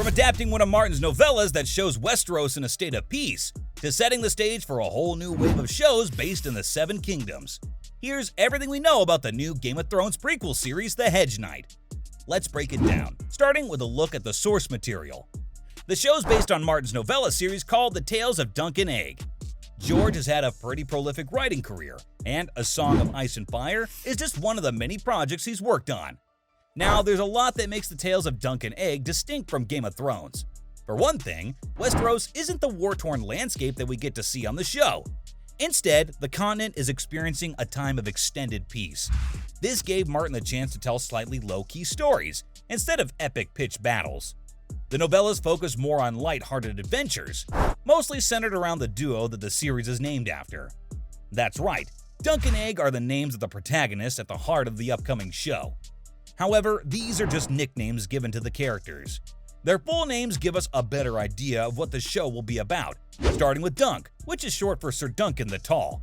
From adapting one of Martin's novellas that shows Westeros in a state of peace, to setting the stage for a whole new wave of shows based in the Seven Kingdoms. Here's everything we know about the new Game of Thrones prequel series, The Hedge Knight. Let's break it down, starting with a look at the source material. The show's based on Martin's novella series called The Tales of Dunk and Egg. George has had a pretty prolific writing career, and A Song of Ice and Fire is just one of the many projects he's worked on. Now, there's a lot that makes the Tales of Dunk and Egg distinct from Game of Thrones. For one thing, Westeros isn't the war-torn landscape that we get to see on the show. Instead, the continent is experiencing a time of extended peace. This gave Martin the chance to tell slightly low-key stories, instead of epic pitched battles. The novellas focus more on light-hearted adventures, mostly centered around the duo that the series is named after. That's right, Dunk and Egg are the names of the protagonists at the heart of the upcoming show. However, these are just nicknames given to the characters. Their full names give us a better idea of what the show will be about, starting with Dunk, which is short for Sir Duncan the Tall.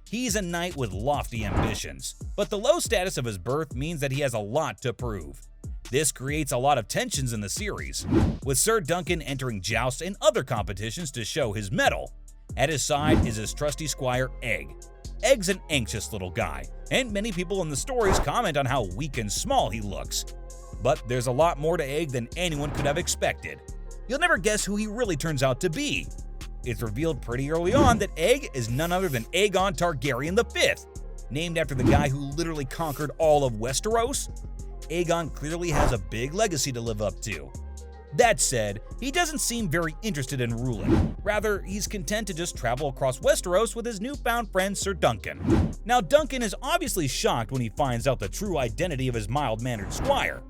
He's a knight with lofty ambitions, but the low status of his birth means that he has a lot to prove. This creates a lot of tensions in the series, with Sir Duncan entering jousts and other competitions to show his mettle. At his side is his trusty squire, Egg. Egg's an anxious little guy, and many people in the stories comment on how weak and small he looks. But there's a lot more to Egg than anyone could have expected. You'll never guess who he really turns out to be. It's revealed pretty early on that Egg is none other than Aegon Targaryen V, named after the guy who literally conquered all of Westeros. Aegon clearly has a big legacy to live up to. That said, he doesn't seem very interested in ruling. Rather, he's content to just travel across Westeros with his newfound friend Sir Duncan. Now, Duncan is obviously shocked when he finds out the true identity of his mild-mannered squire.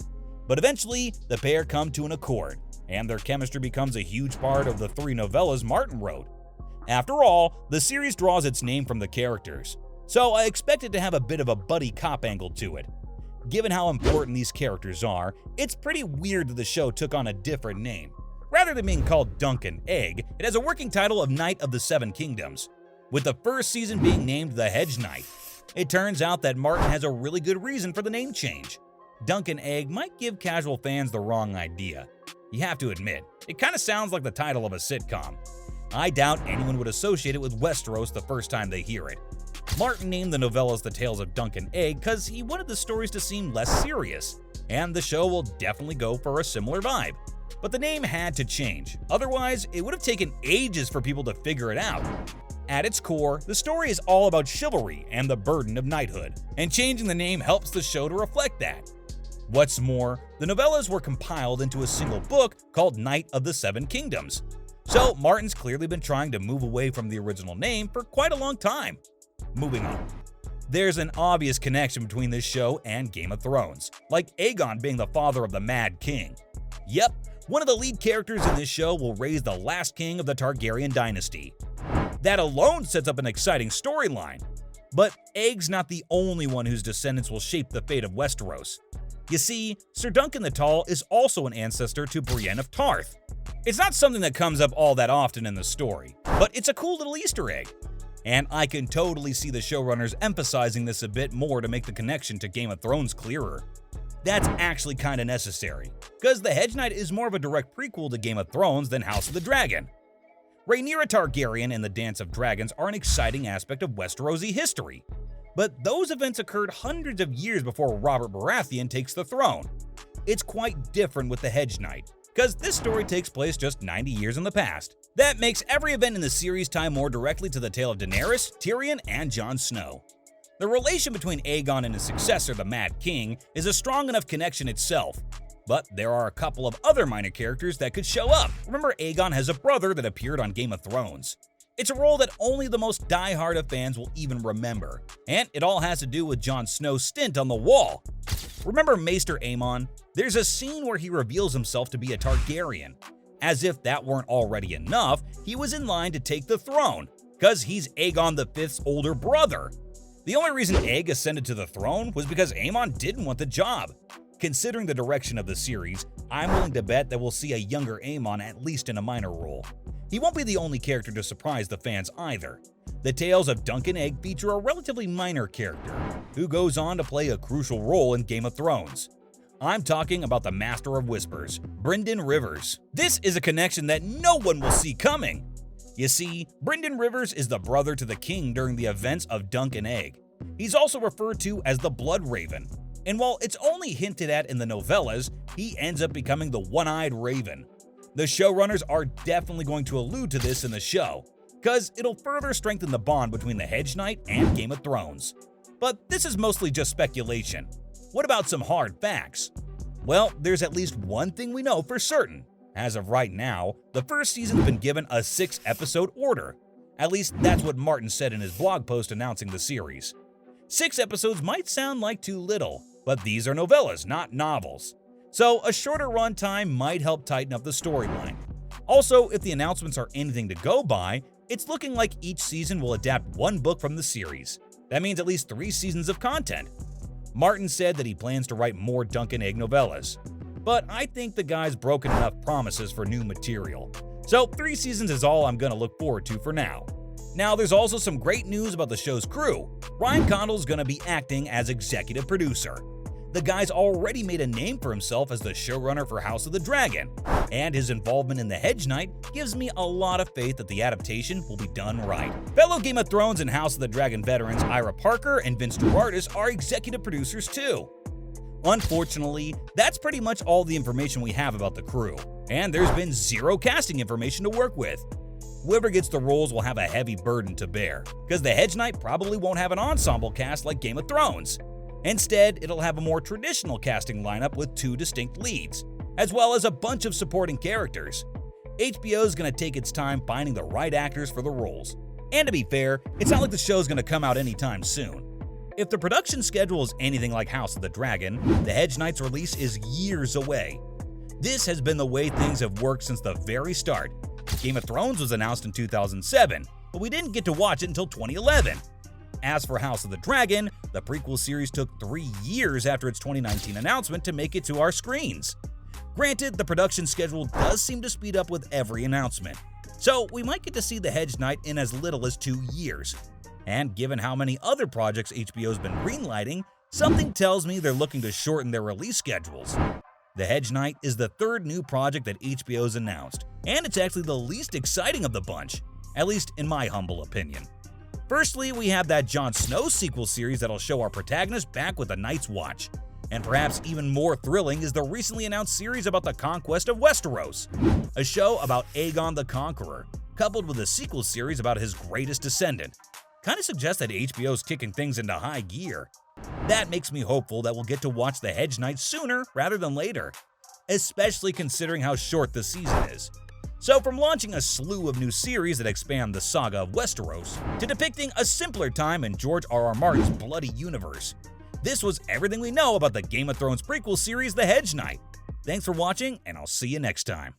But eventually, the pair come to an accord, and their chemistry becomes a huge part of the 3 novellas Martin wrote. After all, the series draws its name from the characters, so I expect it to have a bit of a buddy cop angle to it. Given how important these characters are, it's pretty weird that the show took on a different name. Rather than being called Dunk and Egg, it has a working title of Knight of the Seven Kingdoms, with the first season being named The Hedge Knight. It turns out that Martin has a really good reason for the name change. Dunk and Egg might give casual fans the wrong idea. You have to admit, it kind of sounds like the title of a sitcom. I doubt anyone would associate it with Westeros the first time they hear it. Martin named the novellas The Tales of Dunk and Egg because he wanted the stories to seem less serious, and the show will definitely go for a similar vibe. But the name had to change, otherwise it would have taken ages for people to figure it out. At its core, the story is all about chivalry and the burden of knighthood, and changing the name helps the show to reflect that. What's more, the novellas were compiled into a single book called Knight of the Seven Kingdoms. So Martin's clearly been trying to move away from the original name for quite a long time. Moving on. There's an obvious connection between this show and Game of Thrones, like Aegon being the father of the Mad King. Yep, one of the lead characters in this show will raise the last king of the Targaryen dynasty. That alone sets up an exciting storyline. But Egg's not the only one whose descendants will shape the fate of Westeros. You see, Sir Duncan the Tall is also an ancestor to Brienne of Tarth. It's not something that comes up all that often in the story, but it's a cool little Easter egg. And I can totally see the showrunners emphasizing this a bit more to make the connection to Game of Thrones clearer. That's actually kinda necessary, because The Hedge Knight is more of a direct prequel to Game of Thrones than House of the Dragon. Rhaenyra Targaryen and the Dance of Dragons are an exciting aspect of Westerosi history, but those events occurred hundreds of years before Robert Baratheon takes the throne. It's quite different with The Hedge Knight, because this story takes place just 90 years in the past. That makes every event in the series tie more directly to the tale of Daenerys, Tyrion, and Jon Snow. The relation between Aegon and his successor, the Mad King, is a strong enough connection itself. But there are a couple of other minor characters that could show up. Remember, Aegon has a brother that appeared on Game of Thrones. It's a role that only the most diehard of fans will even remember, and it all has to do with Jon Snow's stint on the Wall. Remember Maester Aemon? There's a scene where he reveals himself to be a Targaryen. As if that weren't already enough, he was in line to take the throne, because he's Aegon V's older brother. The only reason Egg ascended to the throne was because Aemon didn't want the job. Considering the direction of the series, I'm willing to bet that we'll see a younger Aemon at least in a minor role. He won't be the only character to surprise the fans either. The Tales of Dunk and Egg feature a relatively minor character, who goes on to play a crucial role in Game of Thrones. I'm talking about the Master of Whispers, Brynden Rivers. This is a connection that no one will see coming. You see, Brynden Rivers is the brother to the king during the events of Dunk and Egg. He's also referred to as the Blood Raven. And while it's only hinted at in the novellas, he ends up becoming the One-Eyed Raven. The showrunners are definitely going to allude to this in the show, because it'll further strengthen the bond between the Hedge Knight and Game of Thrones. But this is mostly just speculation. What about some hard facts? Well, there's at least one thing we know for certain. As of right now, the first season's been given a 6-episode order. At least that's what Martin said in his blog post announcing the series. 6 episodes might sound like too little, but these are novellas, not novels. So a shorter runtime might help tighten up the storyline. Also, if the announcements are anything to go by, it's looking like each season will adapt one book from the series. That means at least 3 seasons of content. Martin said that he plans to write more Dunk and Egg novellas, but I think the guy's broken enough promises for new material. So 3 seasons is all I'm gonna look forward to for now. Now, there's also some great news about the show's crew. Ryan Condal's gonna be acting as executive producer. The guy's already made a name for himself as the showrunner for House of the Dragon, and his involvement in The Hedge Knight gives me a lot of faith that the adaptation will be done right. Fellow Game of Thrones and House of the Dragon veterans Ira Parker and Vince Gerardis are executive producers too. Unfortunately, that's pretty much all the information we have about the crew, and there's been 0 casting information to work with. Whoever gets the roles will have a heavy burden to bear, because The Hedge Knight probably won't have an ensemble cast like Game of Thrones. Instead, it'll have a more traditional casting lineup with 2 distinct leads, as well as a bunch of supporting characters. HBO's gonna take its time finding the right actors for the roles. And to be fair, it's not like the show's gonna come out anytime soon. If the production schedule is anything like House of the Dragon, The Hedge Knight's release is years away. This has been the way things have worked since the very start. Game of Thrones was announced in 2007, but we didn't get to watch it until 2011. As for House of the Dragon, the prequel series took 3 years after its 2019 announcement to make it to our screens. Granted, the production schedule does seem to speed up with every announcement, so we might get to see The Hedge Knight in as little as 2 years. And given how many other projects HBO's been greenlighting, something tells me they're looking to shorten their release schedules. The Hedge Knight is the 3rd new project that HBO's announced, and it's actually the least exciting of the bunch, at least in my humble opinion. Firstly, we have that Jon Snow sequel series that'll show our protagonist back with the Night's Watch. And perhaps even more thrilling is the recently announced series about the conquest of Westeros, a show about Aegon the Conqueror, coupled with a sequel series about his greatest descendant. Kinda suggests that HBO's kicking things into high gear. That makes me hopeful that we'll get to watch The Hedge Knight sooner rather than later, especially considering how short the season is. So from launching a slew of new series that expand the saga of Westeros, to depicting a simpler time in George R.R. Martin's bloody universe, this was everything we know about the Game of Thrones prequel series The Hedge Knight. Thanks for watching, and I'll see you next time.